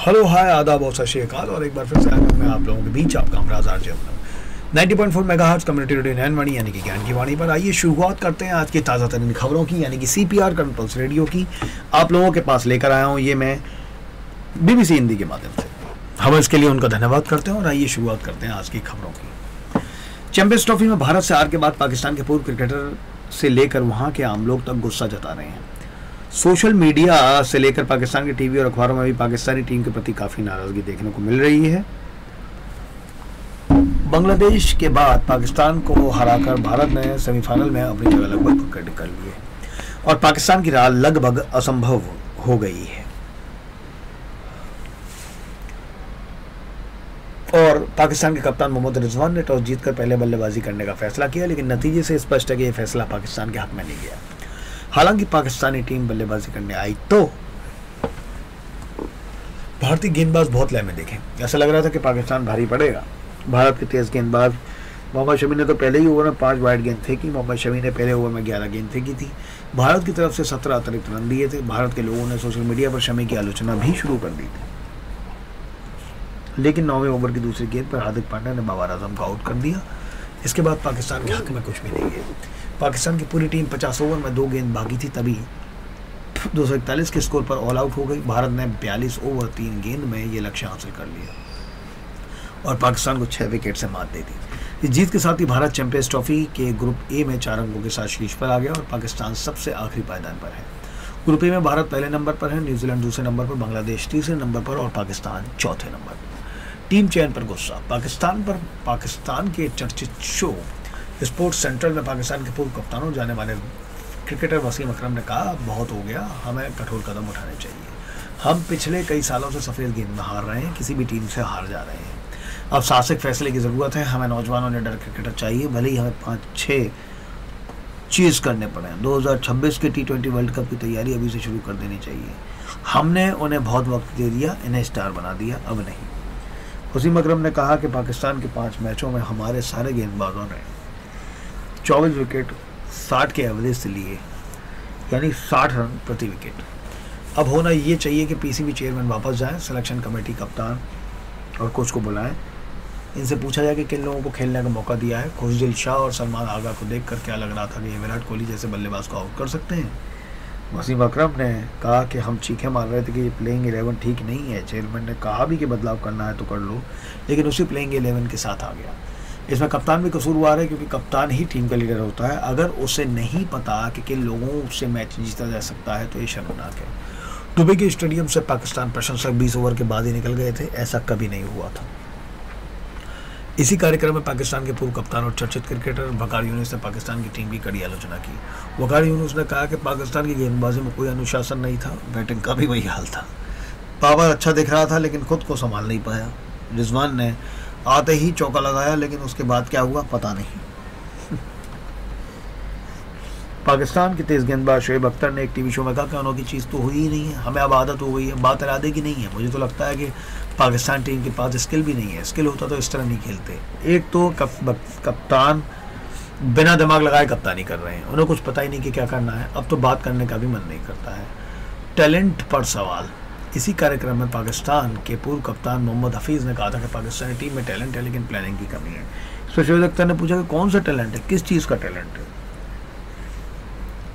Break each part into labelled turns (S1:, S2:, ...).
S1: Hello hi आदाब और सत श्री अकाल और एक बार फिर से आया हूं मैं आप लोगों के बीच आपका हमराज आरजे अपना 90.4 मेगाहर्ट्ज कम्युनिटी रेडियो नैनवाणी यानी कि ज्ञान की वाणी पर। आइए शुरुआत करते हैं आज की ताज़ा तरीन खबरों की यानी कि CPR करंट पल्स रेडियो की। आप लोगों के पास लेकर आया हूं ये मैं BBC हिंदी के माध्यम से। हम इसके लिए उनका धन्यवाद करते हैं और आइए शुरुआत करते हैं आज की खबरों की। चैंपियंस ट्रॉफी में भारत से हार के बाद पाकिस्तान के पूर्व क्रिकेटर से लेकर वहां के आम लोग तक गुस्सा जता रहे हैं। सोशल मीडिया से लेकर पाकिस्तान की टीवी और अखबारों में भी पाकिस्तानी टीम के प्रति काफी नाराजगी देखने को मिल रही है। बांग्लादेश के बाद पाकिस्तान को हराकर भारत ने सेमीफाइनल में अपनी जगह लगभग पकड़ कर ली है और पाकिस्तान की राह लगभग असंभव हो गई है। और पाकिस्तान के कप्तान मोहम्मद रिजवान ने टॉस जीतकर पहले बल्लेबाजी करने का फैसला किया, लेकिन नतीजे से स्पष्ट है कि यह फैसला पाकिस्तान के हक में नहीं गया। हालांकि पाकिस्तानी टीम बल्लेबाजी करने आई तो भारतीय गेंदबाज बहुत लय में दिखे। ऐसा लग रहा था कि पाकिस्तान भारी पड़ेगा। भारत के तेज गेंदबाज मोहम्मद शमी ने तो पहले ही ओवर में 5 वाइड गेंद फेंकी। मोहम्मद शमी ने पहले ओवर में 11 गेंद फेंकी थी। भारत की तरफ से 17 अतिरिक्त रन दिए थे। भारत के लोगों ने सोशल मीडिया पर शमी की आलोचना भी शुरू कर दी थी, लेकिन 9वें ओवर की दूसरी गेंद पर हार्दिक पांड्या ने बाबर आजम को आउट कर दिया। इसके बाद पाकिस्तान के हक में कुछ भी नहीं है। पाकिस्तान की पूरी टीम 50 ओवर में 2 गेंद बाकी थी, तभी 241 के स्कोर पर ऑल आउट हो गई। भारत ने 42 ओवर 3 गेंद में ये लक्ष्य हासिल कर लिया और पाकिस्तान को 6 विकेट से मात दे दी। इस जीत के साथ ही भारत चैंपियंस ट्रॉफी के ग्रुप ए में 4 अंकों के साथ शीर्ष पर आ गया और पाकिस्तान सबसे आखिरी पायदान पर है। ग्रुप ए में भारत पहले नंबर पर है, न्यूजीलैंड दूसरे नंबर पर, बांग्लादेश तीसरे नंबर पर और पाकिस्तान चौथे नंबर पर। टीम चयन पर गुस्सा पाकिस्तान पर। पाकिस्तान के चर्चित शो स्पोर्ट्स सेंट्रल में पाकिस्तान के पूर्व कप्तानों जाने माने क्रिकेटर वसीम अकरम ने कहा, बहुत हो गया, हमें कठोर कदम उठाने चाहिए। हम पिछले कई सालों से सफ़ेद गेंद में हार रहे हैं, किसी भी टीम से हार जा रहे हैं। अब साहसिक फैसले की ज़रूरत है। हमें नौजवानों ने डर क्रिकेटर चाहिए, भले ही हमें 5-6 चीज़ करने पड़े। 2026 के T20 वर्ल्ड कप की तैयारी अभी से शुरू कर देनी चाहिए। हमने उन्हें बहुत वक्त दे दिया, इन्हें स्टार बना दिया, अब नहीं। वसीम अकरम ने कहा कि पाकिस्तान के 5 मैचों में हमारे सारे गेंदबाजों ने 24 विकेट 60 के एवरेज से लिए, यानी 60 रन प्रति विकेट। अब होना ये चाहिए कि PCB चेयरमैन वापस जाएं, सिलेक्शन कमेटी कप्तान और कोच को बुलाएं, इनसे पूछा जाए कि किन लोगों को खेलने का मौका दिया है। खुशदिल शाह और सलमान आगा को देखकर क्या लग रहा था कि ये विराट कोहली जैसे बल्लेबाज को आउट कर सकते हैं। वसीम अकरम ने कहा कि हम चीखें मार रहे थे कि ये प्लेइंग 11 ठीक नहीं है। चेयरमैन ने कहा भी कि बदलाव करना है तो कर लो, लेकिन उसी प्लेइंग 11 के साथ आ गया। इसमें कप्तान भी कसूरवार है, क्योंकि कप्तान ही टीम का लीडर होता है। अगर उसे नहीं पता कि किन लोगों से मैच जीता जा सकता है तो ये शर्मनाक है। दुबई के स्टेडियम से पाकिस्तान प्रशंसक 20 ओवर के बाद ही निकल गए थे, ऐसा कभी नहीं हुआ था। इसी कार्यक्रम में पाकिस्तान के पूर्व कप्तान और चर्चित क्रिकेटर वकार यूनुस ने पाकिस्तान की टीम की कड़ी आलोचना की। वकार यूनुस ने कहा कि पाकिस्तान की गेंदबाजी में कोई अनुशासन नहीं था, बैटिंग का भी वही हाल था। बाबर अच्छा दिख रहा था लेकिन खुद को संभाल नहीं पाया। रिजवान ने आते ही चौका लगाया, लेकिन उसके बाद क्या हुआ पता नहीं। पाकिस्तान के तेज गेंदबाज शोएब अख्तर ने एक टीवी शो में कहा कि अनोखी चीज़ तो हुई ही नहीं है, हमें अब आदत हो गई है, बात इरादे की नहीं है। मुझे तो लगता है कि पाकिस्तान टीम के पास स्किल भी नहीं है, स्किल होता तो इस तरह नहीं खेलते। एक तो कप्तान बिना दिमाग लगाए कप्तानी कर रहे हैं, उन्हें कुछ पता ही नहीं कि क्या करना है। अब तो बात करने का भी मन नहीं करता है। टैलेंट पर सवाल। इसी कार्यक्रम में पाकिस्तान के पूर्व कप्तान मोहम्मद हफीज़ ने कहा था कि पाकिस्तानी टीम में टैलेंट है लेकिन प्लानिंग की कमी है। इस पर शोएब अख्तर ने पूछा कि कौन सा टैलेंट है, किस चीज़ का टैलेंट है।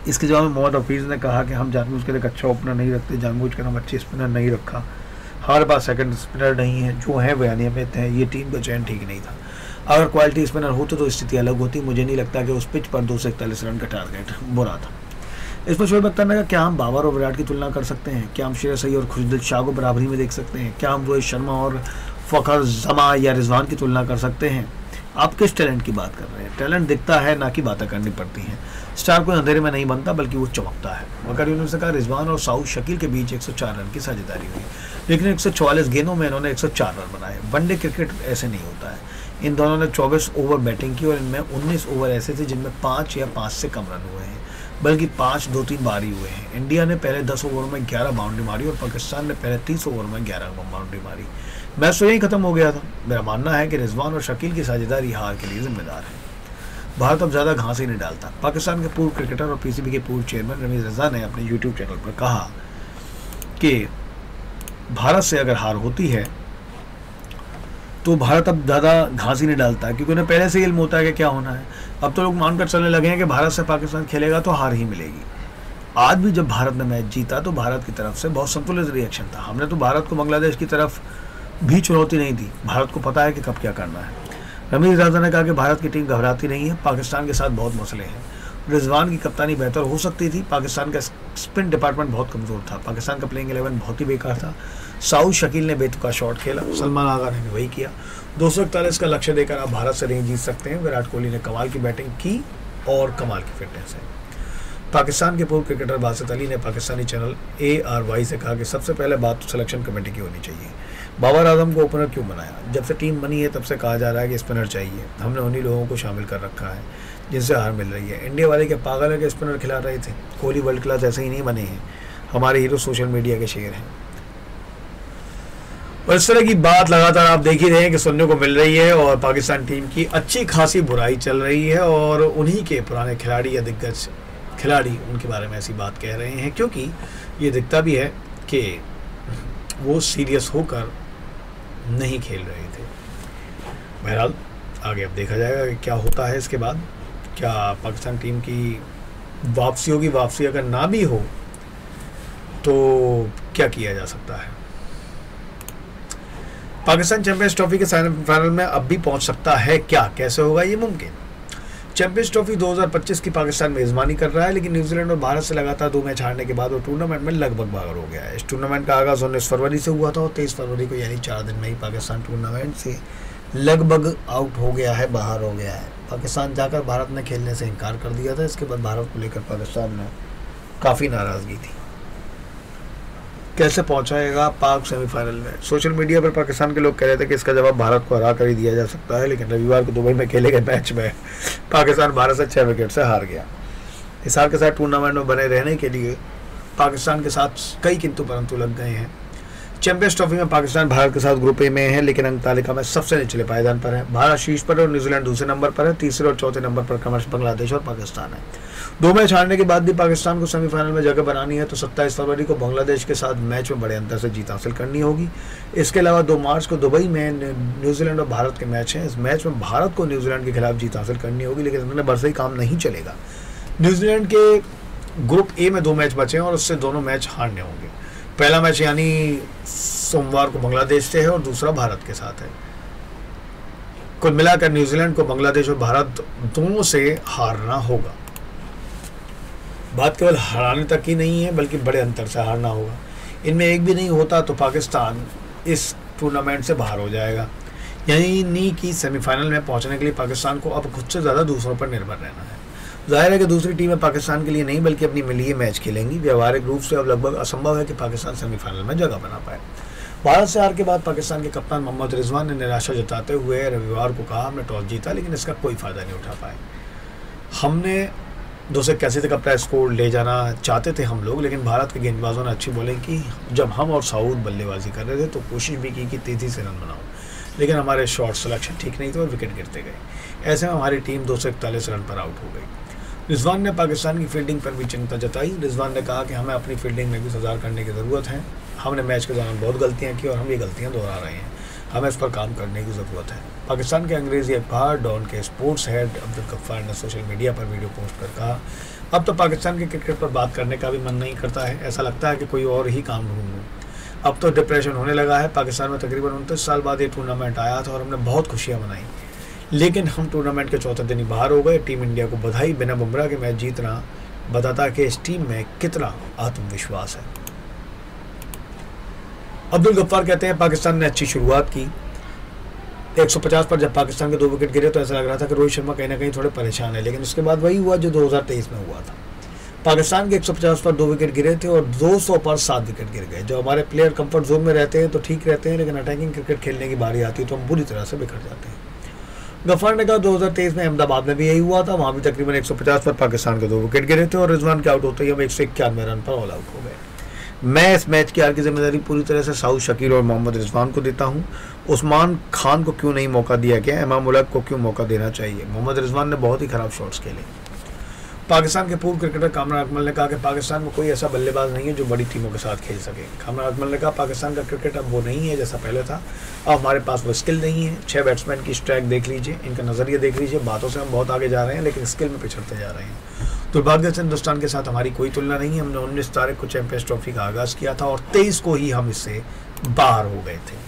S1: इसके जवाब में मोहम्मद हफीज़ ने कहा कि हम जानबूझकर एक अच्छा ओपनर नहीं रखते, जानबूझकर हम अच्छे स्पिनर नहीं रखा, हर बार सेकंड स्पिनर नहीं है, जो है वे अनियमित हैं, ये टीम का चयन ठीक नहीं था। अगर क्वालिटी स्पिनर होते तो स्थिति अलग होती। मुझे नहीं लगता कि उस पिच पर 241 रन का टारगेट बुरा था। इस पर शोएब अख्तर ने कहा, क्या हम बाबर और विराट की तुलना कर सकते हैं? क्या हम श्रेयस अय्यर और खुशदिल शाह को बराबरी में देख सकते हैं? क्या हम रोहित शर्मा और फ़खर जमा या रिजवान की तुलना कर सकते हैं? आप किस टैलेंट की बात कर रहे हैं? टैलेंट दिखता है, ना कि बातें करनी पड़ती हैं। स्टार कोई अंधेरे में नहीं बनता, बल्कि वो चमकता है। वकार यूनुस ने कहा, रिजवान और साउथ शकील के बीच 104 रन की साझेदारी हुई, लेकिन 144 गेंदों में इन्होंने 104 रन बनाए। वनडे क्रिकेट ऐसे नहीं होता है। इन दोनों ने 24 ओवर बैटिंग की और इनमें 19 ओवर ऐसे थे जिनमें 5 या 5 से कम रन हुए हैं, बल्कि 5 2-3 बार ही हुए हैं। इंडिया ने पहले 10 ओवर में 11 बाउंड्री मारी और पाकिस्तान ने पहले 30 ओवर में 11 बाउंड्री मारी। मैच तो यही खत्म हो गया था। मेरा मानना है कि रिजवान और शकील की साझेदारी हार के लिए जिम्मेदार है। भारत अब ज़्यादा घास ही नहीं डालता। पाकिस्तान के पूर्व क्रिकेटर और PCB के पूर्व चेयरमैन रमीज रजा ने अपने YouTube चैनल पर कहा कि भारत से अगर हार होती है तो भारत अब ज़्यादा घास ही नहीं डालता है, क्योंकि उन्हें पहले से इल्म होता है कि क्या होना है। अब तो लोग मानकर चलने लगे हैं कि भारत से पाकिस्तान खेलेगा तो हार ही मिलेगी। आज भी जब भारत ने मैच जीता तो भारत की तरफ से बहुत संतुलित रिएक्शन था। हमने तो भारत को बांग्लादेश की तरफ भी चुनौती नहीं दी, भारत को पता है कि कब क्या करना है। रमीज राजा ने कहा कि भारत की टीम घबराती नहीं है, पाकिस्तान के साथ बहुत मसले हैं। रिजवान की कप्तानी बेहतर हो सकती थी, पाकिस्तान का स्पिन डिपार्टमेंट बहुत कमज़ोर था, पाकिस्तान का प्लेइंग 11 बहुत ही बेकार था। साउथ शकील ने बेतुका शॉट खेला, सलमान आगा ने भी वही किया। 241 का लक्ष्य देकर आप भारत से नहीं जीत सकते हैं। विराट कोहली ने कमाल की बैटिंग की और कमाल की फिटनेस है। पाकिस्तान के पूर्व क्रिकेटर बासित अली ने पाकिस्तानी चैनल ARY से कहा कि सबसे पहले बात तो सिलेक्शन कमेटी की होनी चाहिए। बाबर आजम को ओपनर क्यों बनाया? जब से टीम बनी है तब से कहा जा रहा है कि स्पिनर चाहिए। हमने उन्हीं लोगों को शामिल कर रखा है जिनसे हार मिल रही है। इंडिया वाले के पागल है कि स्पिनर खिला रहे थे? कोहली वर्ल्ड क्लास ऐसे ही नहीं बने हैं, हमारे हीरो सोशल मीडिया के शेर हैं। और इस तरह की बात लगातार आप देख ही रहे हैं कि सुनने को मिल रही है और पाकिस्तान टीम की अच्छी खासी बुराई चल रही है और उन्हीं के पुराने खिलाड़ी या दिग्गज खिलाड़ी उनके बारे में ऐसी बात कह रहे हैं, क्योंकि ये दिखता भी है कि वो सीरियस होकर नहीं खेल रहे थे। बहरहाल आगे अब देखा जाएगा कि क्या होता है इसके बाद। क्या पाकिस्तान टीम की वापसी होगी? वापसी अगर ना भी हो तो क्या किया जा सकता है? पाकिस्तान चैंपियंस ट्रॉफी के सेमीफाइनल में अब भी पहुंच सकता है क्या? कैसे होगा ये मुमकिन? चैंपियंस ट्रॉफी 2025 की पाकिस्तान मेजबानी कर रहा है, लेकिन न्यूजीलैंड और भारत से लगातार 2 मैच हारने के बाद वो टूर्नामेंट में लगभग बाहर हो गया है। इस टूर्नामेंट का आगाज 19 फरवरी से हुआ था और 23 फरवरी को यानी 4 दिन में ही पाकिस्तान टूर्नामेंट से लगभग आउट हो गया है, बाहर हो गया है। पाकिस्तान जाकर भारत ने खेलने से इनकार कर दिया था। इसके बाद भारत को लेकर पाकिस्तान में काफ़ी नाराज़गी थी। कैसे पहुंचाएगा पाक सेमीफाइनल में? सोशल मीडिया पर पाकिस्तान के लोग कह रहे थे कि इसका जवाब भारत को हरा कर ही दिया जा सकता है, लेकिन रविवार को दुबई में खेले गए मैच में पाकिस्तान भारत से 6 विकेट से हार गया। इस हार के साथ टूर्नामेंट में बने रहने के लिए पाकिस्तान के साथ कई किंतु परंतु लग गए हैं। चैंपियंस ट्रॉफी में पाकिस्तान भारत के साथ ग्रुप ए में है, लेकिन अंक तालिका में सबसे निचले पायदान पर है। भारत शीर्ष पर है और न्यूजीलैंड दूसरे नंबर पर है। तीसरे और चौथे नंबर पर क्रमशः बांग्लादेश और पाकिस्तान है। 2 मैच हारने के बाद भी पाकिस्तान को सेमीफाइनल में जगह बनानी है तो 27 फरवरी को बांग्लादेश के साथ मैच में बड़े अंतर से जीत हासिल करनी होगी। इसके अलावा 2 मार्च को दुबई में न्यूजीलैंड और भारत के मैच हैं। इस मैच में भारत को न्यूजीलैंड के खिलाफ जीत हासिल करनी होगी, लेकिन इतने भर से ही काम नहीं चलेगा। न्यूजीलैंड के ग्रुप ए में 2 मैच बचे हैं और उससे दोनों मैच हारने होंगे। पहला मैच यानी सोमवार को बांग्लादेश से है और दूसरा भारत के साथ है। कुल मिलाकर न्यूजीलैंड को बांग्लादेश और भारत दोनों से हारना होगा। बात केवल हराने तक ही नहीं है, बल्कि बड़े अंतर से हारना होगा। इनमें एक भी नहीं होता तो पाकिस्तान इस टूर्नामेंट से बाहर हो जाएगा। यानी कि सेमीफाइनल में पहुंचने के लिए पाकिस्तान को अब खुद से ज़्यादा दूसरों पर निर्भर रहना है। जाहिर है कि दूसरी टीमें पाकिस्तान के लिए नहीं बल्कि अपनी मिलिए मैच खेलेंगी। व्यवहारिक रूप से अब लगभग असंभव है कि पाकिस्तान सेमीफाइनल में जगह बना पाए। भारत से हार के बाद पाकिस्तान के कप्तान मोहम्मद रिजवान ने निराशा जताते हुए रविवार को कहा, हमने टॉस जीता लेकिन इसका कोई फ़ायदा नहीं उठा पाए। हमने 281 तक अपना स्कोर ले जाना चाहते थे हम लोग, लेकिन भारत के गेंदबाजों ने अच्छी बॉलिंग की। जब हम और साउद बल्लेबाजी कर रहे थे तो कोशिश भी की कि तेज़ी से रन बनाओ, लेकिन हमारे शॉट सिलेक्शन ठीक नहीं थे और विकेट गिरते गए। ऐसे में हमारी टीम 241 रन पर आउट हो गई। रिजवान ने पाकिस्तान की फील्डिंग पर भी चिंता जताई। रिजवान ने कहा कि हमें अपनी फील्डिंग में भी सुधार करने की ज़रूरत है। हमने मैच के दौरान बहुत गलतियां की और हम ये गलतियां दोहरा रहे हैं। हमें इस पर काम करने की ज़रूरत है। पाकिस्तान के अंग्रेज़ी अखबार डॉन के स्पोर्ट्स हेड अब्दुल गफ्फार ने सोशल मीडिया पर वीडियो पोस्ट कर कहा, अब तो पाकिस्तान के क्रिकेट पर बात करने का भी मन नहीं करता है। ऐसा लगता है कि कोई और ही काम ढूंढ लूँ। अब तो डिप्रेशन होने लगा है। पाकिस्तान में तकरीबन 29 साल बाद ये टूर्नामेंट आया था और हमने बहुत खुशियाँ मनाई, लेकिन हम टूर्नामेंट के चौथे दिन ही बाहर हो गए। टीम इंडिया को बधाई। बिना बुमराह के मैच जीतना बताता है कि इस टीम में कितना आत्मविश्वास है। अब्दुल गफ्फार कहते हैं, पाकिस्तान ने अच्छी शुरुआत की। 150 पर जब पाकिस्तान के 2 विकेट गिरे तो ऐसा लग रहा था कि रोहित शर्मा कहीं ना कहीं थोड़े परेशान है, लेकिन उसके बाद वही हुआ जो 2023 में हुआ था। पाकिस्तान के 150 पर 2 विकेट गिरे थे और 200 पर 7 विकेट गिर गए। जब हमारे प्लेयर कंफर्ट जोन में रहते हैं तो ठीक रहते हैं, लेकिन अटैकिंग क्रिकेट खेलने की बारी आती है तो हम बुरी तरह से बिखर जाते हैं। गफ्फार ने कहा 2023 में अहमदाबाद में भी यही हुआ था। वहाँ भी तकरीबन 150 पर पाकिस्तान के 2 विकेट गिरे थे और रिजवान के आउट होते ही हम 191 रन पर ऑल आउट हो गए। मैं इस मैच की हार की जिम्मेदारी पूरी तरह से साउद शकील और मोहम्मद रिजवान को देता हूं। उस्मान खान को क्यों नहीं मौका दिया गया? इमाम उलग को क्यों मौका देना चाहिए? मोहम्मद रिजवान ने बहुत ही खराब शॉट्स खेले। पाकिस्तान के पूर्व क्रिकेटर कामरान अकमल ने कहा कि पाकिस्तान में कोई ऐसा बल्लेबाज नहीं है जो बड़ी टीमों के साथ खेल सके। कामरान अकमल ने कहा पाकिस्तान का क्रिकेट अब वो नहीं है जैसा पहले था, अब हमारे पास वो स्किल नहीं है। 6 बैट्समैन की स्ट्राइक देख लीजिए, इनका नज़रिया देख लीजिए, बातों से हम बहुत आगे जा रहे हैं लेकिन स्किल में पिछड़ते जा रहे हैं। दुर्भाग्य से हिंदुस्तान के साथ हमारी कोई तुलना नहीं है। हमने 19 तारीख को चैंपियंस ट्रॉफी का आगाज़ किया था और 23 को ही हम इससे बाहर हो गए थे।